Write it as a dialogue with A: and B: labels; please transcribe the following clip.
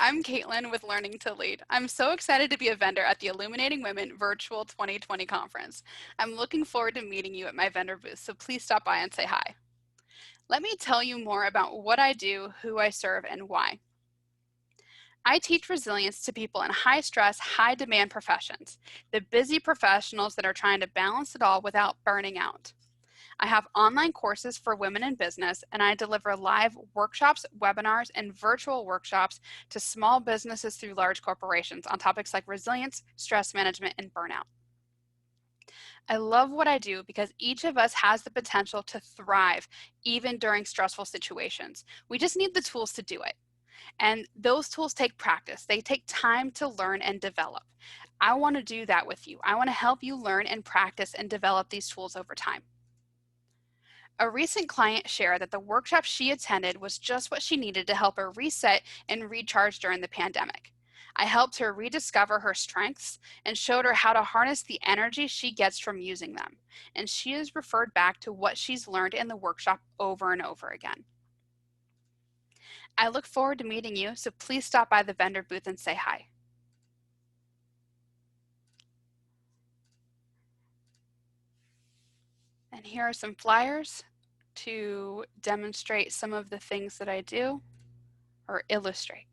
A: I'm Kaitlyn with Learning to Lead. I'm so excited to be a vendor at the Illuminating Women Virtual 2020 conference. I'm looking forward to meeting you at my vendor booth, so please stop by and say hi. Let me tell you more about what I do, who I serve, and why. I teach resilience to people in high stress, high demand professions, the busy professionals that are trying to balance it all without burning out. I have online courses for women in business, and I deliver live workshops, webinars, and virtual workshops to small businesses through large corporations on topics like resilience, stress management, and burnout. I love what I do because each of us has the potential to thrive even during stressful situations. We just need the tools to do it. And those tools take practice. They take time to learn and develop. I want to do that with you. I want to help you learn and practice and develop these tools over time. A recent client shared that the workshop she attended was just what she needed to help her reset and recharge during the pandemic. I helped her rediscover her strengths and showed her how to harness the energy she gets from using them. And she has referred back to what she's learned in the workshop over and over again. I look forward to meeting you, so please stop by the vendor booth and say hi. And here are some flyers to demonstrate some of the things that I do or illustrate.